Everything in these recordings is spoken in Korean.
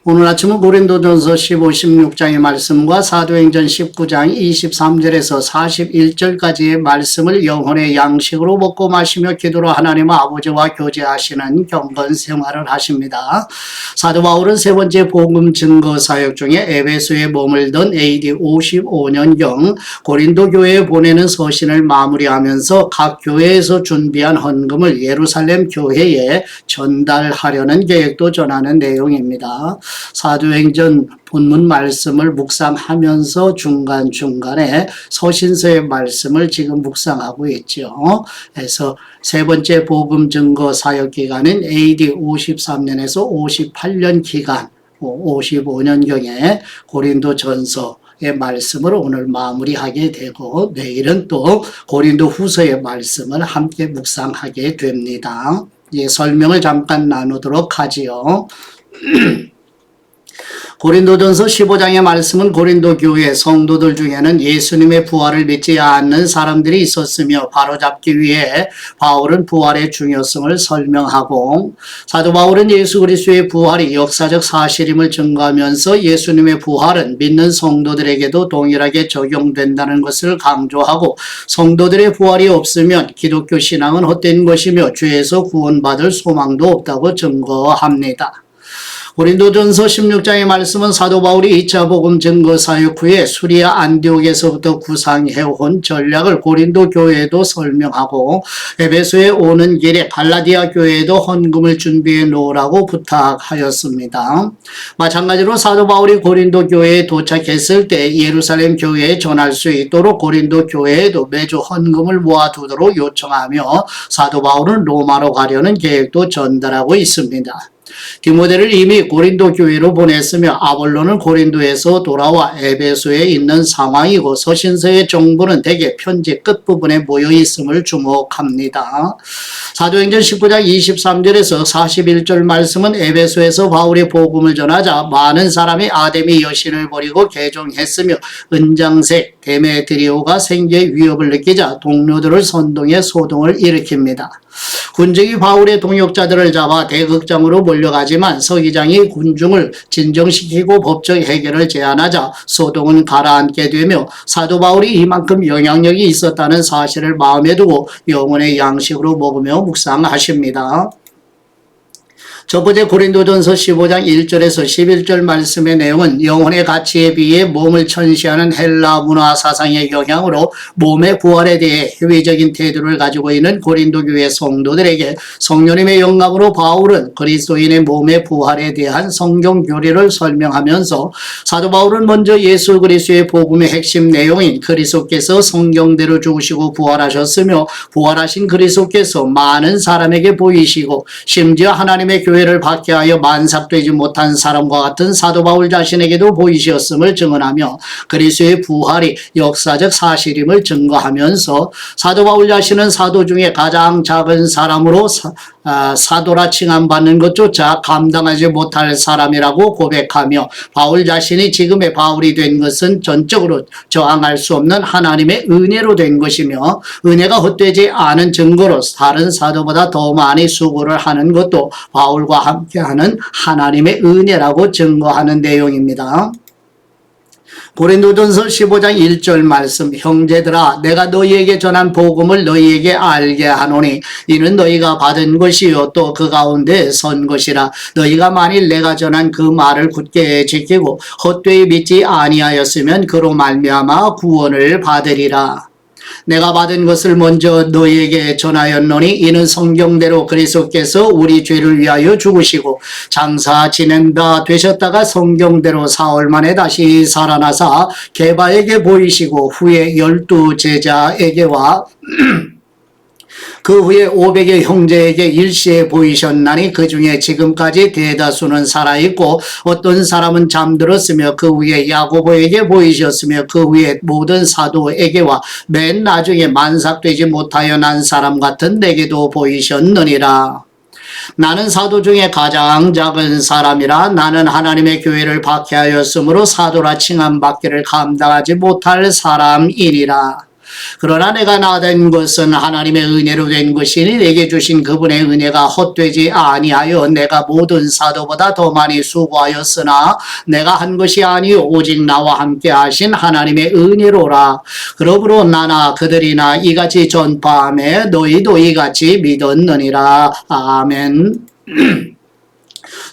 오늘 아침은 고린도전서 15, 16장의 말씀과 사도행전 19장 23절에서 41절까지의 말씀을 영혼의 양식으로 먹고 마시며 기도로 하나님 아버지와 교제하시는 경건 생활을 하십니다. 사도 바울은 세 번째 복음 증거 사역 중에 에베소에 머물던 AD 55년경 고린도 교회에 보내는 서신을 마무리하면서 각 교회에서 준비한 헌금을 예루살렘 교회에 전달하려는 계획도 전하는 내용입니다. 사도행전 본문 말씀을 묵상하면서 중간중간에 서신서의 말씀을 지금 묵상하고 있죠. 그래서 세 번째 복음 증거 사역 기간은 AD 53년에서 58년 기간, 55년경에 고린도 전서의 말씀을 오늘 마무리하게 되고 내일은 또 고린도 후서의 말씀을 함께 묵상하게 됩니다. 예, 설명을 잠깐 나누도록 하지요. 고린도전서 15장의 말씀은 고린도 교회 성도들 중에는 예수님의 부활을 믿지 않는 사람들이 있었으며 바로잡기 위해 바울은 부활의 중요성을 설명하고 사도 바울은 예수 그리스도의 부활이 역사적 사실임을 증거하면서 예수님의 부활은 믿는 성도들에게도 동일하게 적용된다는 것을 강조하고 성도들의 부활이 없으면 기독교 신앙은 헛된 것이며 죄에서 구원받을 소망도 없다고 증거합니다. 고린도전서 16장의 말씀은 사도 바울이 2차 복음 증거 사역 후에 수리아 안디옥에서부터 구상해온 전략을 고린도 교회에도 설명하고 에베소에 오는 길에 갈라디아 교회에도 헌금을 준비해 놓으라고 부탁하였습니다. 마찬가지로 사도 바울이 고린도 교회에 도착했을 때 예루살렘 교회에 전할 수 있도록 고린도 교회에도 매주 헌금을 모아두도록 요청하며 사도 바울은 로마로 가려는 계획도 전달하고 있습니다. 디모데를 이미 고린도 교회로 보냈으며 아볼로는 고린도에서 돌아와 에베소에 있는 상황이고 서신서의 정보는 대개 편지 끝부분에 모여 있음을 주목합니다. 사도행전 19장 23절에서 41절 말씀은 에베소에서 바울이 복음을 전하자 많은 사람이 아데미 여신을 버리고 개종했으며 은장색 데메드리오가 생계의 위협을 느끼자 동료들을 선동해 소동을 일으킵니다. 군중이 바울의 동역자들을 잡아 대극장으로 몰려가지만 서기장이 군중을 진정시키고 법적 해결을 제안하자 소동은 가라앉게 되며 사도 바울이 이만큼 영향력이 있었다는 사실을 마음에 두고 영혼의 양식으로 먹으며 묵상하십니다. 첫 번째 고린도전서 15장 1절에서 11절 말씀의 내용은 영혼의 가치에 비해 몸을 천시하는 헬라 문화 사상의 영향으로 몸의 부활에 대해 회의적인 태도를 가지고 있는 고린도 교회 성도들에게 성령님의 영감으로 바울은 그리스도인의 몸의 부활에 대한 성경 교리를 설명하면서 사도 바울은 먼저 예수 그리스도의 복음의 핵심 내용인 그리스도께서 성경대로 죽으시고 부활하셨으며 부활하신 그리스도께서 많은 사람에게 보이시고 심지어 하나님의 교회를 박해하여 만삭되지 못한 사람과 같은 사도 바울 자신에게도 보이셨음을 증언하며 그리스도의 부활이 역사적 사실임을 증거하면서 사도 바울 자신은 사도 중에 가장 작은 사람으로 사도라 칭함받는 것조차 감당하지 못할 사람이라고 고백하며 바울 자신이 지금의 바울이 된 것은 전적으로 저항할 수 없는 하나님의 은혜로 된 것이며 은혜가 헛되지 않은 증거로 다른 사도보다 더 많이 수고를 하는 것도 바울과 함께하는 하나님의 은혜라고 증거하는 내용입니다. 고린도전서 15장 1절 말씀 형제들아 내가 너희에게 전한 복음을 너희에게 알게 하노니 이는 너희가 받은 것이요 또 그 가운데 선 것이라 너희가 만일 내가 전한 그 말을 굳게 지키고 헛되이 믿지 아니하였으면 그로 말미암아 구원을 받으리라. 내가 받은 것을 먼저 너희에게 전하였노니 이는 성경대로 그리스도께서 우리 죄를 위하여 죽으시고 장사 진행다 되셨다가 성경대로 사흘 만에 다시 살아나사 게바에게 보이시고 후에 12 제자에게와 그 후에 500의 형제에게 일시에 보이셨나니 그 중에 지금까지 대다수는 살아있고 어떤 사람은 잠들었으며 그 후에 야고보에게 보이셨으며 그 후에 모든 사도에게와 맨 나중에 만삭되지 못하여 난 사람 같은 내게도 보이셨느니라. 나는 사도 중에 가장 작은 사람이라 나는 하나님의 교회를 박해하였으므로 사도라 칭함받기를 감당하지 못할 사람이니라. 그러나 내가 나된 것은 하나님의 은혜로 된 것이니 내게 주신 그분의 은혜가 헛되지 아니하여 내가 모든 사도보다 더 많이 수고하였으나 내가 한 것이 아니요 오직 나와 함께 하신 하나님의 은혜로라. 그러므로 나나 그들이나 이같이 전파하며 너희도 이같이 믿었느니라. 아멘.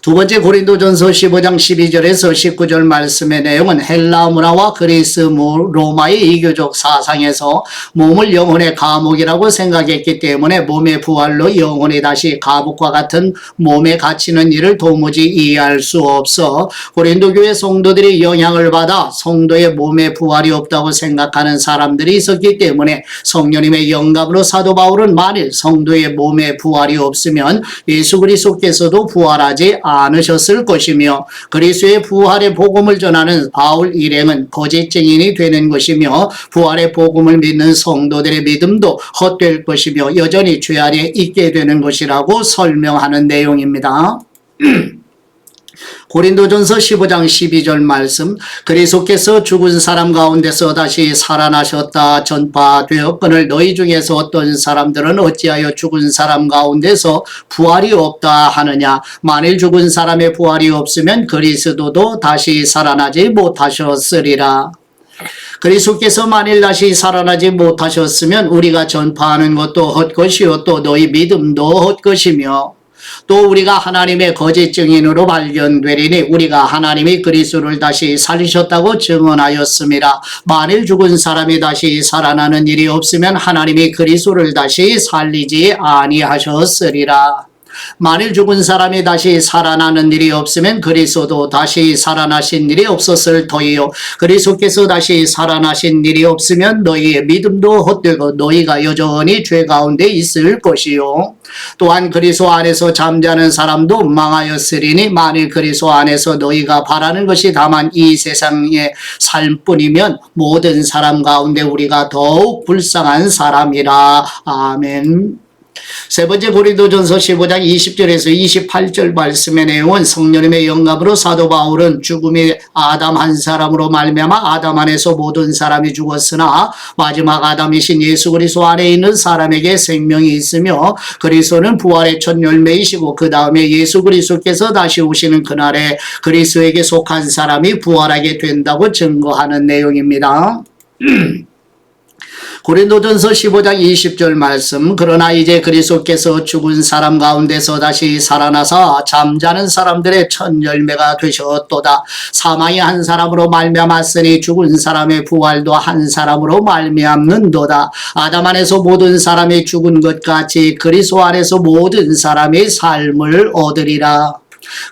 두 번째 고린도전서 15장 12절에서 19절 말씀의 내용은 헬라 문화와 그리스 로마의 이교적 사상에서 몸을 영혼의 감옥이라고 생각했기 때문에 몸의 부활로 영혼이 다시 감옥과 같은 몸에 갇히는 일을 도무지 이해할 수 없어 고린도 교회 성도들이 영향을 받아 성도의 몸에 부활이 없다고 생각하는 사람들이 있었기 때문에 성령님의 영감으로 사도 바울은 만일 성도의 몸에 부활이 없으면 예수 그리스도께서도 부활하지 않으셨을 것이며 그리스도의 부활의 복음을 전하는 바울 일행은 거짓 증인이 되는 것이며 부활의 복음을 믿는 성도들의 믿음도 헛될 것이며 여전히 죄 안에 있게 되는 것이라고 설명하는 내용입니다. 고린도전서 15장 12절 말씀 그리스도께서 죽은 사람 가운데서 다시 살아나셨다 전파되었거늘 너희 중에서 어떤 사람들은 어찌하여 죽은 사람 가운데서 부활이 없다 하느냐 만일 죽은 사람의 부활이 없으면 그리스도도 다시 살아나지 못하셨으리라. 그리스도께서 만일 다시 살아나지 못하셨으면 우리가 전파하는 것도 헛것이요 또 너희 믿음도 헛것이며 또 우리가 하나님의 거짓 증인으로 발견되리니 우리가 하나님이 그리스도를 다시 살리셨다고 증언하였습니다. 만일 죽은 사람이 다시 살아나는 일이 없으면 하나님이 그리스도를 다시 살리지 아니하셨으리라. 만일 죽은 사람이 다시 살아나는 일이 없으면 그리스도도 다시 살아나신 일이 없었을 터이요 그리스도께서 다시 살아나신 일이 없으면 너희의 믿음도 헛되고 너희가 여전히 죄 가운데 있을 것이요 또한 그리스도 안에서 잠자는 사람도 망하였으리니 만일 그리스도 안에서 너희가 바라는 것이 다만 이 세상의 삶뿐이면 모든 사람 가운데 우리가 더욱 불쌍한 사람이라. 아멘. 세 번째 고린도전서 15장 20절에서 28절 말씀의 내용은 성령님의 영감으로 사도 바울은 죽음이 아담 한 사람으로 말미암아 아담 안에서 모든 사람이 죽었으나 마지막 아담이신 예수 그리스도 안에 있는 사람에게 생명이 있으며 그리스도는 부활의 첫 열매이시고 그 다음에 예수 그리스도께서 다시 오시는 그날에 그리스도에게 속한 사람이 부활하게 된다고 증거하는 내용입니다. 고린도전서 15장 20절 말씀 그러나 이제 그리스도께서 죽은 사람 가운데서 다시 살아나사 잠자는 사람들의 첫 열매가 되셨도다. 사망이 한 사람으로 말미암았으니 죽은 사람의 부활도 한 사람으로 말미암는도다. 아담 안에서 모든 사람이 죽은 것 같이 그리스도 안에서 모든 사람이 삶을 얻으리라.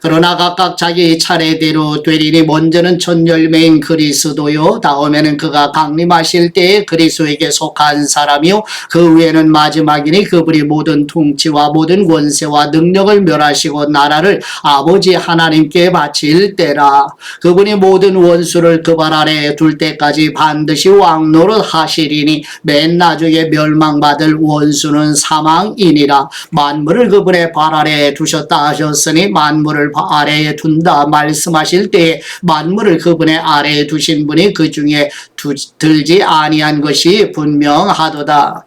그러나 각각 자기 차례대로 되리니 먼저는 첫 열매인 그리스도요 다음에는 그가 강림하실 때에 그리스도에게 속한 사람이요 그 후에는 마지막이니 그분이 모든 통치와 모든 권세와 능력을 멸하시고 나라를 아버지 하나님께 바칠 때라. 그분이 모든 원수를 그 발 아래에 둘 때까지 반드시 왕노릇 하시리니 맨 나중에 멸망받을 원수는 사망이니라. 만물을 그분의 발 아래에 두셨다 하셨으니 만물을 아래에 둔다 말씀하실 때에 만물을 그분의 아래에 두신 분이 그 중에 들지 아니한 것이 분명하도다.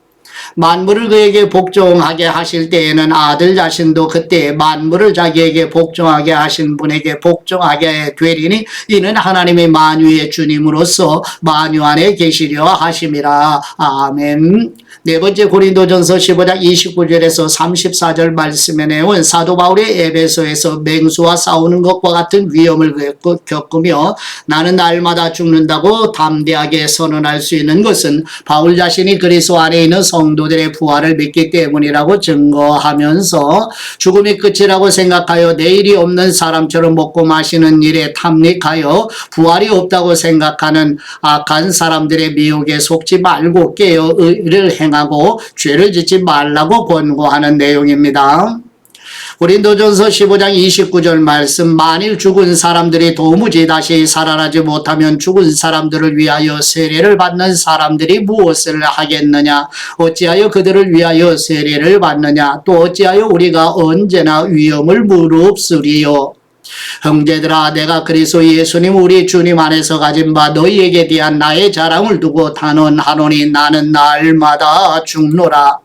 만물을 그에게 복종하게 하실 때에는 아들 자신도 그때 만물을 자기에게 복종하게 하신 분에게 복종하게 되리니 이는 하나님의 만유의 주님으로서 만유 안에 계시려 하심이라. 아멘. 네 번째 고린도전서 15장 29절에서 34절 말씀의 내용은 사도 바울이 에베소에서 맹수와 싸우는 것과 같은 위험을 겪으며 나는 날마다 죽는다고 담대하게 선언할 수 있는 것은 바울 자신이 그리스도 안에 있는 성도들의 부활을 믿기 때문이라고 증거하면서 죽음이 끝이라고 생각하여 내일이 없는 사람처럼 먹고 마시는 일에 탐닉하여 부활이 없다고 생각하는 악한 사람들의 미혹에 속지 말고 깨어 의를 행하고 죄를 짓지 말라고 권고하는 내용입니다. 고린도전서 15장 29절 말씀 만일 죽은 사람들이 도무지 다시 살아나지 못하면 죽은 사람들을 위하여 세례를 받는 사람들이 무엇을 하겠느냐 어찌하여 그들을 위하여 세례를 받느냐 또 어찌하여 우리가 언제나 위험을 무릅쓰리요 형제들아 내가 그리스도 예수님 우리 주님 안에서 가진 바 너희에게 대한 나의 자랑을 두고 단언하노니 나는 날마다 죽노라.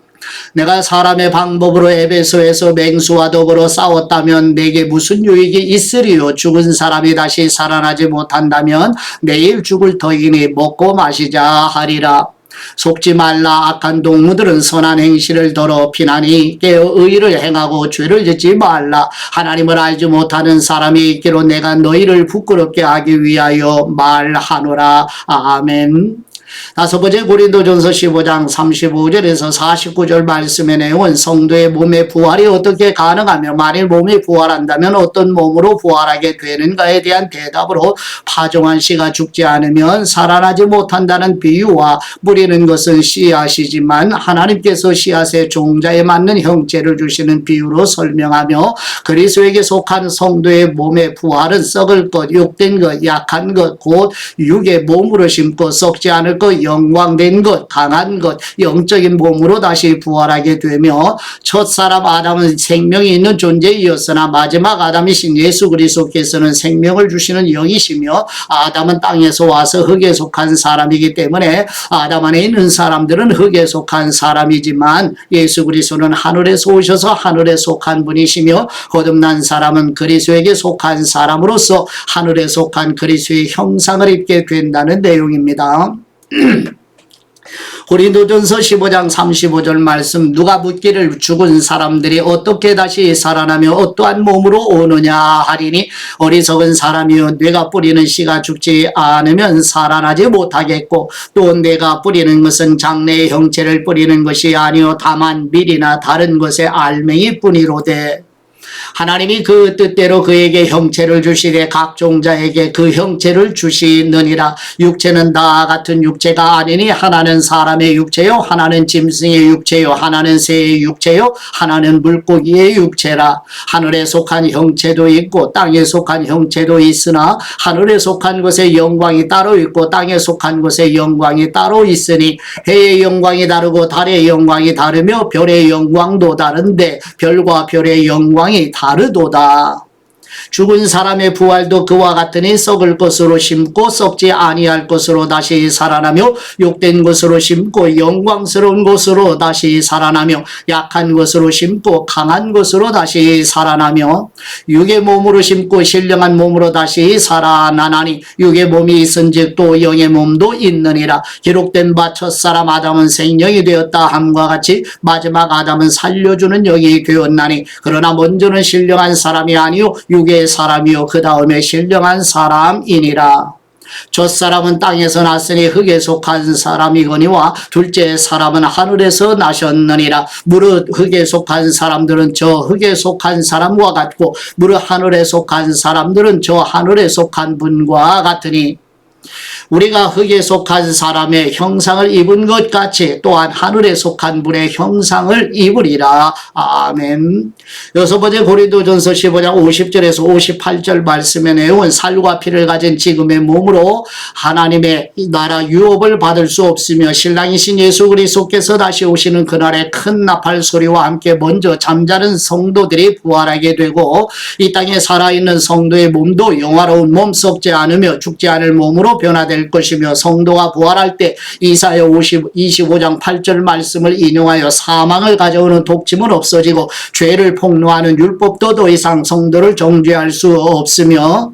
내가 사람의 방법으로 에베소에서 맹수와 더불어 싸웠다면 내게 무슨 유익이 있으리요. 죽은 사람이 다시 살아나지 못한다면 내일 죽을 터이니 먹고 마시자 하리라. 속지 말라. 악한 동무들은 선한 행실을 더럽히나니 깨어 의를 행하고 죄를 짓지 말라. 하나님을 알지 못하는 사람이 있기로 내가 너희를 부끄럽게 하기 위하여 말하노라. 아멘. 다섯 번째 고린도전서 15장 35절에서 49절 말씀의 내용은 성도의 몸의 부활이 어떻게 가능하며 만일 몸이 부활한다면 어떤 몸으로 부활하게 되는가에 대한 대답으로 파종한 씨가 죽지 않으면 살아나지 못한다는 비유와 뿌리는 것은 씨앗이지만 하나님께서 씨앗의 종자에 맞는 형체를 주시는 비유로 설명하며 그리스도에게 속한 성도의 몸의 부활은 썩을 것, 욕된 것, 약한 것, 곧 육의 몸으로 심고 썩지 않을 것, 영광된 것, 강한 것, 영적인 몸으로 다시 부활하게 되며 첫사람 아담은 생명이 있는 존재이었으나 마지막 아담이신 예수 그리스도께서는 생명을 주시는 영이시며 아담은 땅에서 와서 흙에 속한 사람이기 때문에 아담 안에 있는 사람들은 흙에 속한 사람이지만 예수 그리스도는 하늘에서 오셔서 하늘에 속한 분이시며 거듭난 사람은 그리스도에게 속한 사람으로서 하늘에 속한 그리스도의 형상을 입게 된다는 내용입니다. 고린도전서 15장 35절 말씀 누가 묻기를 죽은 사람들이 어떻게 다시 살아나며 어떠한 몸으로 오느냐 하리니 어리석은 사람이여 뇌가 뿌리는 씨가 죽지 않으면 살아나지 못하겠고 또 뇌가 뿌리는 것은 장래의 형체를 뿌리는 것이 아니요 다만 밀이나 다른 것의 알맹이 뿐이로되 하나님이 그 뜻대로 그에게 형체를 주시되 각 종자에게 그 형체를 주시느니라. 육체는 다 같은 육체가 아니니 하나는 사람의 육체요 하나는 짐승의 육체요 하나는 새의 육체요 하나는 물고기의 육체라. 하늘에 속한 형체도 있고 땅에 속한 형체도 있으나 하늘에 속한 것의 영광이 따로 있고 땅에 속한 것의 영광이 따로 있으니 해의 영광이 다르고 달의 영광이 다르며 별의 영광도 다른데 별과 별의 영광이 다르도다. 죽은 사람의 부활도 그와 같으니 썩을 것으로 심고 썩지 아니할 것으로 다시 살아나며 욕된 것으로 심고 영광스러운 것으로 다시 살아나며 약한 것으로 심고 강한 것으로 다시 살아나며 육의 몸으로 심고 신령한 몸으로 다시 살아나나니 육의 몸이 있은즉 또 영의 몸도 있느니라. 기록된 바 첫사람 아담은 생령이 되었다 함과 같이 마지막 아담은 살려주는 영이 되었나니 그러나 먼저는 신령한 사람이 아니요 육의 사람이요 그 다음에 신령한 사람이니라. 첫사람은 땅에서 났으니 흙에 속한 사람이거니와 둘째 사람은 하늘에서 나셨느니라. 무릇 흙에 속한 사람들은 저 흙에 속한 사람과 같고 무릇 하늘에 속한 사람들은 저 하늘에 속한 분과 같으니 우리가 흙에 속한 사람의 형상을 입은 것 같이 또한 하늘에 속한 분의 형상을 입으리라. 아멘. 여섯 번째 고린도전서 15장 50절에서 58절 말씀의 내용은 살과 피를 가진 지금의 몸으로 하나님의 나라 유업을 받을 수 없으며 신랑이신 예수 그리스도께서 다시 오시는 그날의 큰 나팔 소리와 함께 먼저 잠자는 성도들이 부활하게 되고 이 땅에 살아있는 성도의 몸도 영화로운 몸 썩지 않으며 죽지 않을 몸으로 변화될 것이며 성도가 부활할 때 이사야 25장 8절 말씀을 인용하여 사망을 가져오는 독침은 없어지고 죄를 폭로하는 율법도 더 이상 성도를 정죄할 수 없으며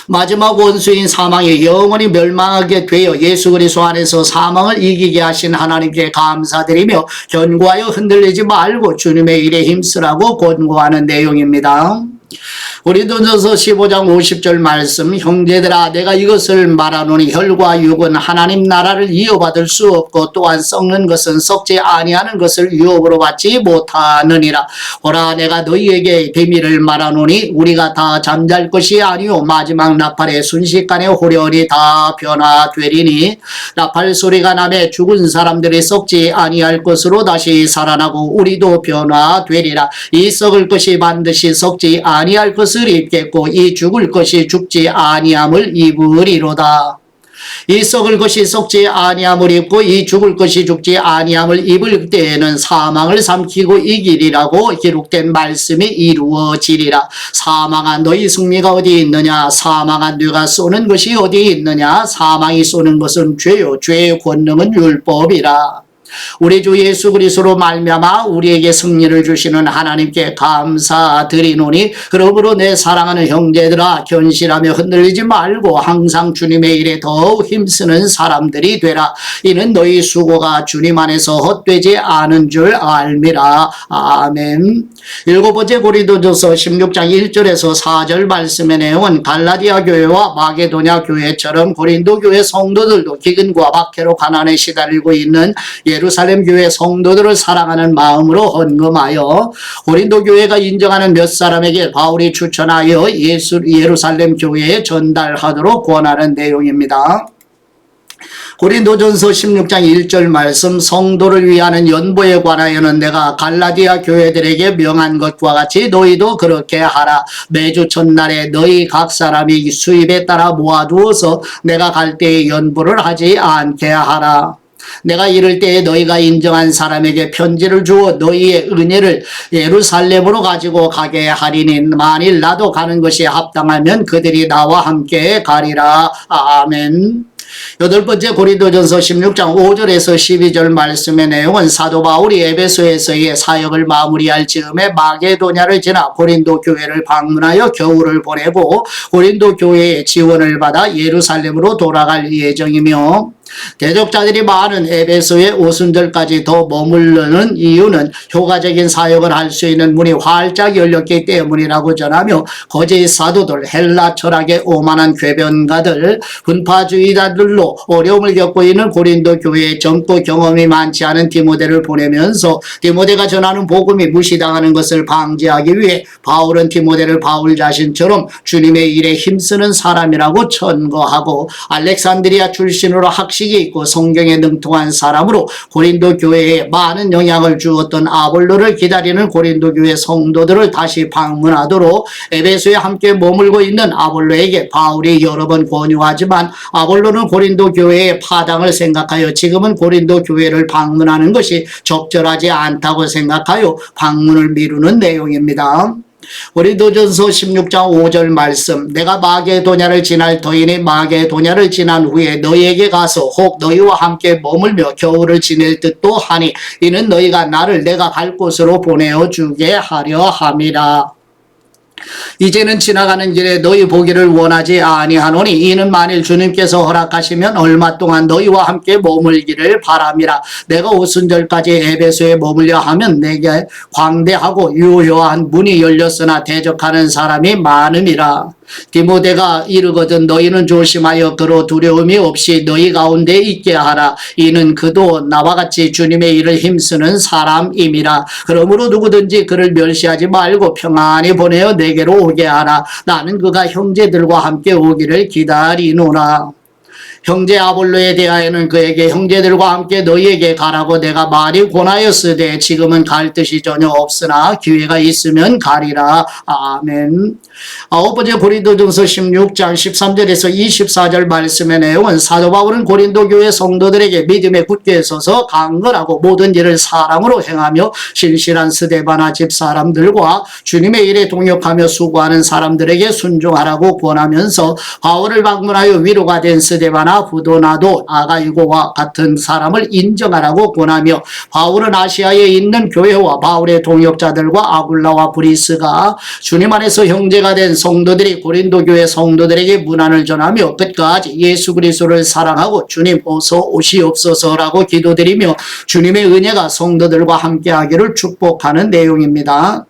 마지막 원수인 사망이 영원히 멸망하게 되어 예수 그리스도 안에서 사망을 이기게 하신 하나님께 감사드리며 견고하여 흔들리지 말고 주님의 일에 힘쓰라고 권고하는 내용입니다. 고린도전서 15장 50절 말씀 형제들아 내가 이것을 말하노니 혈과 육은 하나님 나라를 이어받을 수 없고 또한 썩는 것은 썩지 아니하는 것을 유업으로 받지 못하느니라. 보라 내가 너희에게 비밀을 말하노니 우리가 다 잠잘 것이 아니요 마지막 나팔의 순식간에 호련히 다 변화되리니 나팔 소리가 나매 죽은 사람들이 썩지 아니할 것으로 다시 살아나고 우리도 변화되리라. 이 썩을 것이 반드시 썩지 아니할 것을 입겠고 이 죽을 것이 죽지 아니함을 입으리로다. 이 썩을 것이 썩지 아니함을 입고 이 죽을 것이 죽지 아니함을 입을 때에는 사망을 삼키고 이기리라고 기록된 말씀이 이루어지리라. 사망아 너희 승리가 어디 있느냐? 사망아 네가 쏘는 것이 어디 있느냐? 사망이 쏘는 것은 죄요 죄의 권능은 율법이라. 우리 주 예수 그리스도로 말미암아 우리에게 승리를 주시는 하나님께 감사드리노니 그러므로 내 사랑하는 형제들아 견실하며 흔들리지 말고 항상 주님의 일에 더욱 힘쓰는 사람들이 되라. 이는 너희 수고가 주님 안에서 헛되지 않은 줄 알미라. 아멘. 일곱 번째 고린도전서 16장 1절에서 4절 말씀의 내용은 갈라디아 교회와 마게도냐 교회처럼 고린도 교회 성도들도 기근과 박해로 가난에 시달리고 있는 예루살렘 교회 성도들을 사랑하는 마음으로 헌금하여 고린도 교회가 인정하는 몇 사람에게 바울이 추천하여 예루살렘 교회에 전달하도록 권하는 내용입니다. 고린도전서 16장 1절 말씀 성도를 위하는 연보에 관하여는 내가 갈라디아 교회들에게 명한 것과 같이 너희도 그렇게 하라. 매주 첫날에 너희 각 사람이 수입에 따라 모아두어서 내가 갈 때에 연보를 하지 않게 하라. 내가 이럴 때에 너희가 인정한 사람에게 편지를 주어 너희의 은혜를 예루살렘으로 가지고 가게 하리니 만일 나도 가는 것이 합당하면 그들이 나와 함께 가리라. 아멘. 여덟 번째 고린도전서 16장 5절에서 12절 말씀의 내용은 사도 바울이 에베소에서의 사역을 마무리할 즈음에 마게도냐를 지나 고린도 교회를 방문하여 겨울을 보내고 고린도 교회의 지원을 받아 예루살렘으로 돌아갈 예정이며 대적자들이 많은 에베소의 오순절까지 더 머무르는 이유는 효과적인 사역을 할 수 있는 문이 활짝 열렸기 때문이라고 전하며 거짓 사도들, 헬라 철학의 오만한 궤변가들, 분파주의자들로 어려움을 겪고 있는 고린도 교회에 젊고 경험이 많지 않은 디모데를 보내면서 디모데가 전하는 복음이 무시당하는 것을 방지하기 위해 바울은 디모데를 바울 자신처럼 주님의 일에 힘쓰는 사람이라고 천거하고 알렉산드리아 출신으로 학식이 있고 성경에 능통한 사람으로 고린도 교회에 많은 영향을 주었던 아볼로를 기다리는 고린도 교회 성도들을 다시 방문하도록 에베소에 함께 머물고 있는 아볼로에게 바울이 여러 번 권유하지만 아볼로는 고린도 교회의 파당을 생각하여 지금은 고린도 교회를 방문하는 것이 적절하지 않다고 생각하여 방문을 미루는 내용입니다. 고린도전서 16장 5절 말씀 내가 마게도냐를 지날 터이니 마게도냐를 지난 후에 너희에게 가서 혹 너희와 함께 머물며 겨울을 지낼 듯도 하니 이는 너희가 나를 내가 갈 곳으로 보내어 주게 하려 함이라. 이제는 지나가는 길에 너희 보기를 원하지 아니하노니 이는 만일 주님께서 허락하시면 얼마 동안 너희와 함께 머물기를 바람이라. 내가 오순절까지 에베소에 머물려 하면 내게 광대하고 유효한 문이 열렸으나 대적하는 사람이 많음이라. 디모데가 이르거든 너희는 조심하여 그로 두려움이 없이 너희 가운데 있게 하라. 이는 그도 나와 같이 주님의 일을 힘쓰는 사람임이라. 그러므로 누구든지 그를 멸시하지 말고 평안히 보내어 내게로 오게 하라. 나는 그가 형제들과 함께 오기를 기다리노라. 형제 아볼로에 대하여는 그에게 형제들과 함께 너희에게 가라고 내가 많이 권하였으되 지금은 갈 뜻이 전혀 없으나 기회가 있으면 가리라. 아멘. 아홉 번째 고린도전서 16장 13절에서 24절 말씀의 내용은 사도 바울은 고린도 교회 성도들에게 믿음에 굳게 서서 강건하고 모든 일을 사랑으로 행하며 신실한 스데바나 집사람들과 주님의 일에 동역하며 수고하는 사람들에게 순종하라고 권하면서 바울을 방문하여 위로가 된 스데바나 후도나도 아가이고와 같은 사람을 인정하라고 권하며 바울은 아시아에 있는 교회와 바울의 동역자들과 아굴라와 브리스가 주님 안에서 형제가 된 성도들이 고린도 교회 성도들에게 문안을 전하며 끝까지 예수 그리스도를 사랑하고 주님 어서 오시옵소서라고 기도드리며 주님의 은혜가 성도들과 함께하기를 축복하는 내용입니다.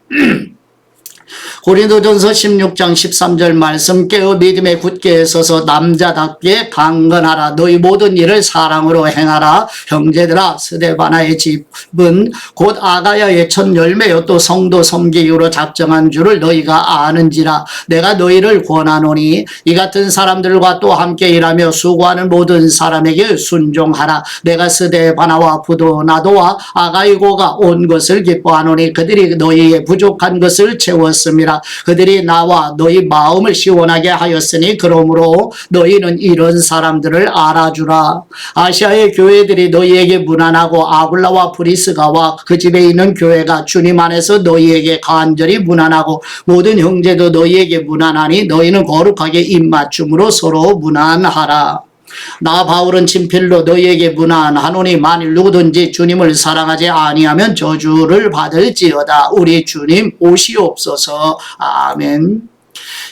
고린도전서 16장 13절 말씀 깨어 믿음에 굳게 서서 남자답게 강건하라. 너희 모든 일을 사랑으로 행하라. 형제들아 스데바나의 집은 곧 아가야의 첫 열매요 또 성도 섬기기로 작정한 줄을 너희가 아는지라. 내가 너희를 권하노니 이 같은 사람들과 또 함께 일하며 수고하는 모든 사람에게 순종하라. 내가 스데바나와 부도나도와 아가이고가 온 것을 기뻐하노니 그들이 너희의 부족한 것을 채웠으니 하였습니다. 그들이 나와 너희 마음을 시원하게 하였으니 그러므로 너희는 이런 사람들을 알아주라. 아시아의 교회들이 너희에게 무난하고 아굴라와 브리스가와 그 집에 있는 교회가 주님 안에서 너희에게 간절히 무난하고 모든 형제도 너희에게 무난하니 너희는 거룩하게 입맞춤으로 서로 무난하라. 나 바울은 친필로 너희에게 무난하노니 만일 누구든지 주님을 사랑하지 아니하면 저주를 받을지어다. 우리 주님 오시옵소서. 아멘.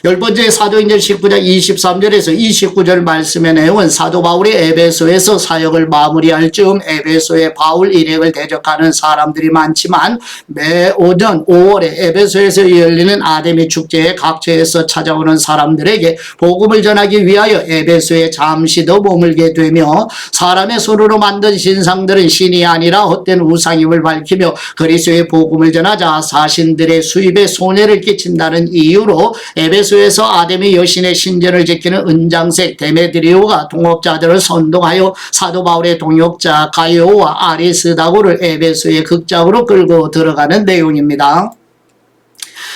10번째 사도행전 19장 23절에서 29절 말씀의 내용은 사도 바울이 에베소에서 사역을 마무리할 즈음 에베소의 바울 일행을 대적하는 사람들이 많지만 매 오전 5월에 에베소에서 열리는 아데미 축제에 각처에서 찾아오는 사람들에게 복음을 전하기 위하여 에베소에 잠시 더 머물게 되며 사람의 손으로 만든 신상들은 신이 아니라 헛된 우상임을 밝히며 그리스도의 복음을 전하자 자신들의 수입에 손해를 끼친다는 이유로 에베소에서 아데미 여신의 신전을 지키는 은장색 데메드리오가 동업자들을 선동하여 사도 바울의 동역자 가이오와 아리스다고를 에베소의 극장으로 끌고 들어가는 내용입니다.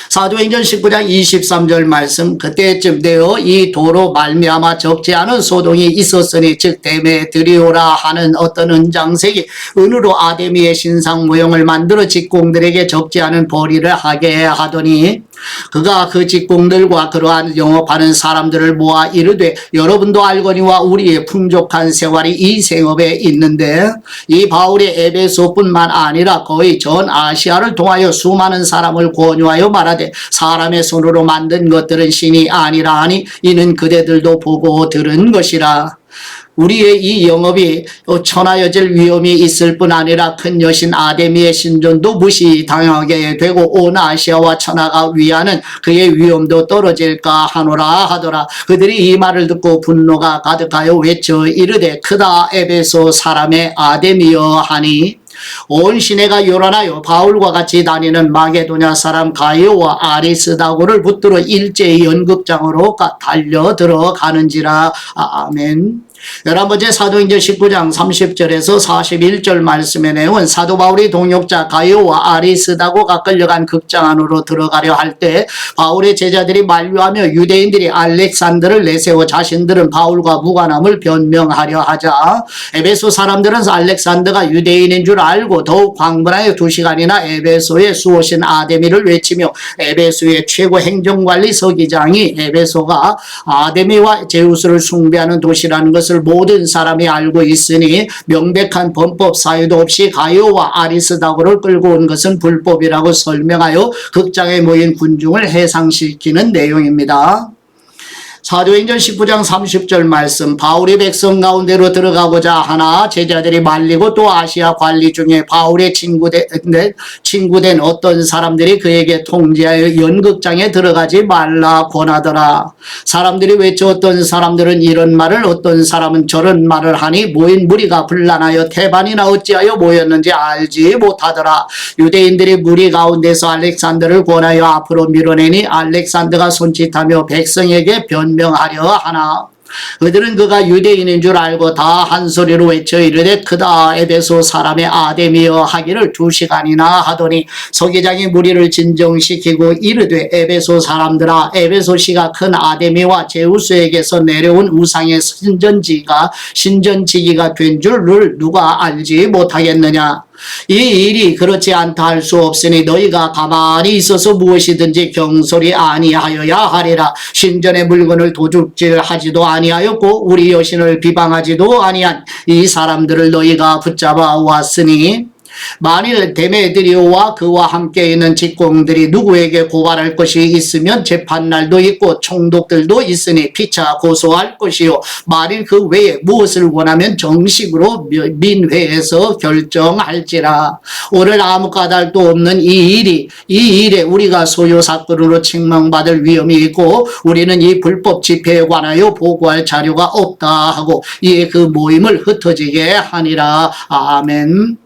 사도행전 19장 23절 말씀 그때쯤 되어 이 도로 말미암아 적지 않은 소동이 있었으니 즉 데메드리오라 하는 어떤 은장색이 은으로 아데미의 신상 모형을 만들어 직공들에게 적지 않은 벌이를 하게 하더니 그가 그 직공들과 그러한 영업하는 사람들을 모아 이르되 여러분도 알거니와 우리의 풍족한 생활이 이 생업에 있는데 이 바울이 에베소뿐만 아니라 거의 전 아시아를 통하여 수많은 사람을 권유하여 말하되 사람의 손으로 만든 것들은 신이 아니라 하니 이는 그대들도 보고 들은 것이라. 우리의 이 영업이 천하여질 위험이 있을 뿐 아니라 큰 여신 아데미의 신전도 무시당하게 되고 온 아시아와 천하가 위하는 그의 위험도 떨어질까 하노라 하더라. 그들이 이 말을 듣고 분노가 가득하여 외쳐 이르되 크다 에베소 사람의 아데미여 하니 온 시내가 요란하여 바울과 같이 다니는 마게도냐 사람 가이오와 아리스다고를 붙들어 일제히 연극장으로 달려 들어가는지라. 아멘. 11번째 사도행전 19장 30절에서 41절 말씀의 내용은 사도 바울이 동역자 가이오와 아리스다고가 끌려간 극장 안으로 들어가려 할 때 바울의 제자들이 만류하며 유대인들이 알렉산더를 내세워 자신들은 바울과 무관함을 변명하려 하자 에베소 사람들은 알렉산더가 유대인인 줄 알고 더욱 광분하여 2시간이나 에베소의 수호신 아데미를 외치며 에베소의 최고 행정관리 서기장이 에베소가 아데미와 제우스를 숭배하는 도시라는 것을 모든 사람이 알고 있으니 명백한 범법 사유도 없이 가이오와 아리스다고를 끌고 온 것은 불법이라고 설명하여 극장에 모인 군중을 해상시키는 내용입니다. 사도행전 19장 30절 말씀 바울이 백성 가운데로 들어가고자 하나 제자들이 말리고 또 아시아 관리 중에 바울의 친구된 어떤 사람들이 그에게 통지하여 연극장에 들어가지 말라 권하더라. 사람들이 외쳐 어떤 사람들은 이런 말을 어떤 사람은 저런 말을 하니 모인 무리가 분란하여 태반이나 어찌하여 모였는지 알지 못하더라. 유대인들이 무리 가운데서 알렉산더를 권하여 앞으로 밀어내니 알렉산더가 손짓하며 백성에게 변명하려 하나 그들은 그가 유대인인 줄 알고 다 한 소리로 외쳐 이르되 크다 에베소 사람의 아데미여 하기를 2시간이나 하더니 서기장이 무리를 진정시키고 이르되 에베소 사람들아 에베소시가 큰 아데미와 제우스에게서 내려온 우상의 신전지기가 된 줄을 누가 알지 못하겠느냐. 이 일이 그렇지 않다 할 수 없으니 너희가 가만히 있어서 무엇이든지 경솔히 아니하여야 하리라. 신전의 물건을 도둑질하지도 아니하였고 우리 여신을 비방하지도 아니한 이 사람들을 너희가 붙잡아 왔으니 만일 데메드리오와 그와 함께 있는 직공들이 누구에게 고발할 것이 있으면 재판날도 있고 총독들도 있으니 피차 고소할 것이요 만일 그 외에 무엇을 원하면 정식으로 민회에서 결정할지라. 오늘 아무 까닭도 없는 이 일에 우리가 소요 사건으로 책망받을 위험이 있고 우리는 이 불법 집회에 관하여 보고할 자료가 없다 하고 이에 그 모임을 흩어지게 하니라. 아멘.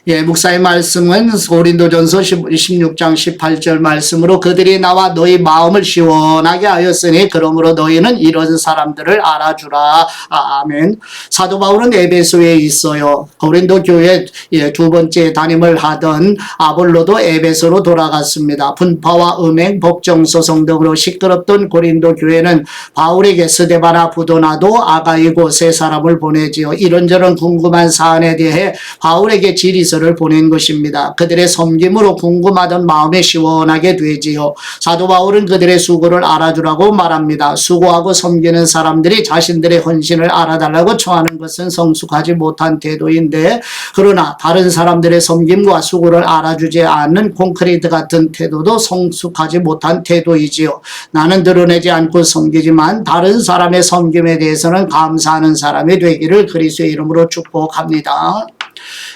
예, 목사의 말씀은 고린도전서 16장 18절 말씀으로 그들이 나와 너희 마음을 시원하게 하였으니 그러므로 너희는 이런 사람들을 알아주라. 아멘. 사도 바울은 에베소에 있어요. 고린도 교회 두 번째 담임을 하던 아볼로도 에베소로 돌아갔습니다. 분파와 음행, 법정소송 등으로 시끄럽던 고린도 교회는 바울에게 스데바나 부도나도 아가이고 세 사람을 보내지요. 이런저런 궁금한 사안에 대해 바울에게 질의서를 보낸 것입니다. 그들의 섬김으로 궁금하던 마음에 시원하게 되지요. 사도 바울은 그들의 수고를 알아주라고 말합니다. 수고하고 섬기는 사람들이 자신들의 헌신을 알아달라고 청하는 것은 성숙하지 못한 태도인데, 그러나 다른 사람들의 섬김과 수고를 알아주지 않는 콘크리트 같은 태도도 성숙하지 못한 태도이지요. 나는 드러내지 않고 섬기지만 다른 사람의 섬김에 대해서는 감사하는 사람이 되기를 그리스도의 이름으로 축복합니다.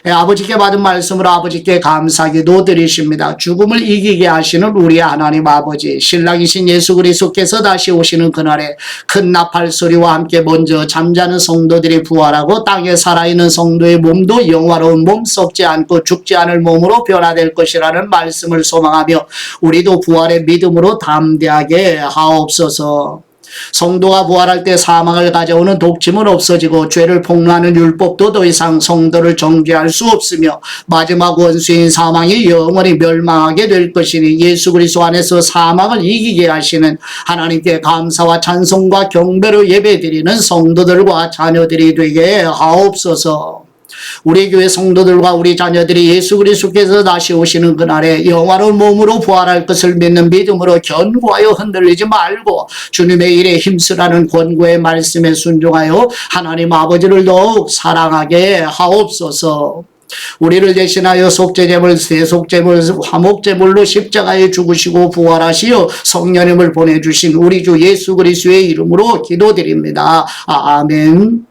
예, 아버지께 받은 말씀으로 아버지께 감사기도 드리십니다. 죽음을 이기게 하시는 우리 하나님 아버지, 신랑이신 예수 그리스도께서 다시 오시는 그날에 큰 나팔 소리와 함께 먼저 잠자는 성도들이 부활하고 땅에 살아있는 성도의 몸도 영화로운 몸, 썩지 않고 죽지 않을 몸으로 변화될 것이라는 말씀을 소망하며 우리도 부활의 믿음으로 담대하게 하옵소서. 성도가 부활할 때 사망을 가져오는 독침은 없어지고 죄를 폭로하는 율법도 더 이상 성도를 정죄할 수 없으며 마지막 원수인 사망이 영원히 멸망하게 될 것이니 예수 그리스도 안에서 사망을 이기게 하시는 하나님께 감사와 찬송과 경배로 예배드리는 성도들과 자녀들이 되게 하옵소서. 우리 교회 성도들과 우리 자녀들이 예수 그리스도께서 다시 오시는 그날에 영화로운 몸으로 부활할 것을 믿는 믿음으로 견고하여 흔들리지 말고 주님의 일에 힘쓰라는 권고의 말씀에 순종하여 하나님 아버지를 더욱 사랑하게 하옵소서. 우리를 대신하여 속죄제물, 세속제물, 화목제물로 십자가에 죽으시고 부활하시어 성령님을 보내주신 우리 주 예수 그리스도의 이름으로 기도드립니다. 아멘.